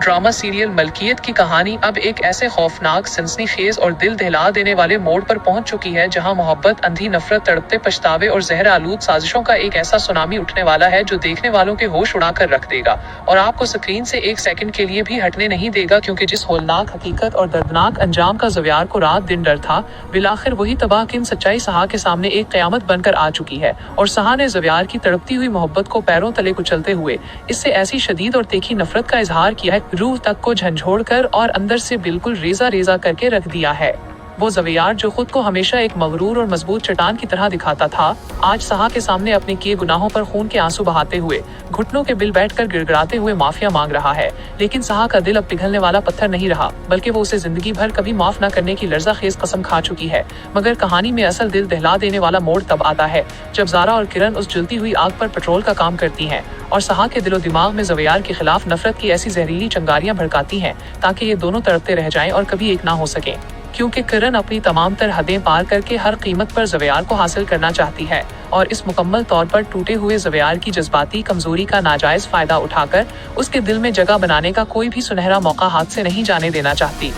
Drama serial मलकियत की कहानी अब एक ऐसे खौफनाक, सनसनीखेज और दिल दहला देने वाले मोड़ पर पहुंच चुकी है जहां मोहब्बत, अंधी नफरत, तड़पते पछतावे और जहर आलूद साजिशों का एक ऐसा सुनामी उठने वाला है जो देखने वालों के होश उड़ा कर रख देगा और आपको स्क्रीन से एक सेकंड के लिए भी हटने नहीं देगा, क्योंकि जिस होलनाक हकीकत और दर्दनाक अंजाम का ज़व्यार को रात दिन डर था, बिलाखिर वही तबाहकुन सच्चाई सहा के सामने एक क़यामत बनकर आ चुकी है। और सहा ने ज़व्यार की तड़पती हुई मोहब्बत को पैरों तले कुचलते हुए इससे ऐसी शदीद और तीखी नफरत का इजहार किया है, रूह तक को झंझोड़ कर और अंदर से बिल्कुल रेजा रेजा करके रख दिया है। वो ज़व्यार जो खुद को हमेशा एक मगरूर और मजबूत चट्टान की तरह दिखाता था, आज सहा के सामने अपने किए गुनाहों पर खून के आंसू बहाते हुए, घुटनों के बिल बैठकर गिड़गिड़ाते हुए माफिया मांग रहा है। लेकिन सहा का दिल अब पिघलने वाला पत्थर नहीं रहा, बल्कि वो उसे जिंदगी भर कभी माफ न करने की लर्जा खेज कसम खा चुकी है। मगर कहानी में असल दिल दहला देने वाला मोड़ तब आता है जब ज़ारा और किरण उस जलती हुई आग पर पेट्रोल का काम करती हैं और सहा के दिलो दिमाग में ज़व्यार के खिलाफ नफरत की ऐसी जहरीली चिंगारियां भड़काती हैं ताकि ये दोनों तड़पते रह जाएं और कभी एक ना हो सके। क्योंकि किरण अपनी तमाम तर हदें पार करके हर कीमत पर ज़व्यार को हासिल करना चाहती है और इस मुकम्मल तौर पर टूटे हुए ज़व्यार की जज्बाती कमजोरी का नाजायज फायदा उठाकर उसके दिल में जगह बनाने का कोई भी सुनहरा मौका हाथ से नहीं जाने देना चाहती।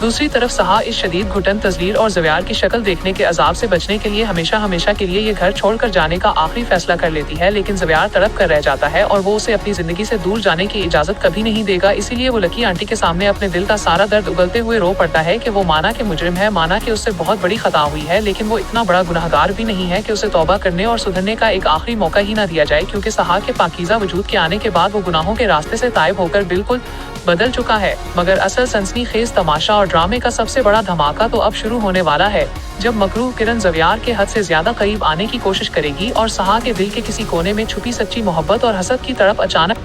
दूसरी तरफ सहा इस शदीद घुटन तस्वीर और ज़व्यार की शक्ल देखने के अजाब से बचने के लिए हमेशा के लिए ये घर छोड़कर जाने का आखिरी फैसला कर लेती है, लेकिन ज़व्यार तड़प कर रह जाता है और वो उसे अपनी जिंदगी से दूर जाने की इजाजत कभी नहीं देगा। इसीलिए वो लकी आंटी के सामने अपने दिल का सारा दर्द उगलते हुए रो पड़ता है कि वो माना के मुजरिम है, माना कि उससे बहुत बड़ी खता हुई है, लेकिन वो इतना बड़ा गुनहगार भी नहीं है कि उसे तौबा करने और सुधरने का एक आखिरी मौका ही न दिया जाए, क्योंकि सहा के पाकीज़ा वजूद के आने के बाद वो गुनाहों के रास्ते से तायब होकर बिल्कुल बदल चुका है। मगर असल सनसनीखेज तमाशा और ड्रामे का सबसे बड़ा धमाका तो अब शुरू होने वाला है, जब मकरूह किरण ज़व्यार के हद से ज्यादा करीब आने की कोशिश करेगी और सहा के दिल के किसी कोने में छुपी सच्ची मोहब्बत और हसद की तड़प अचानक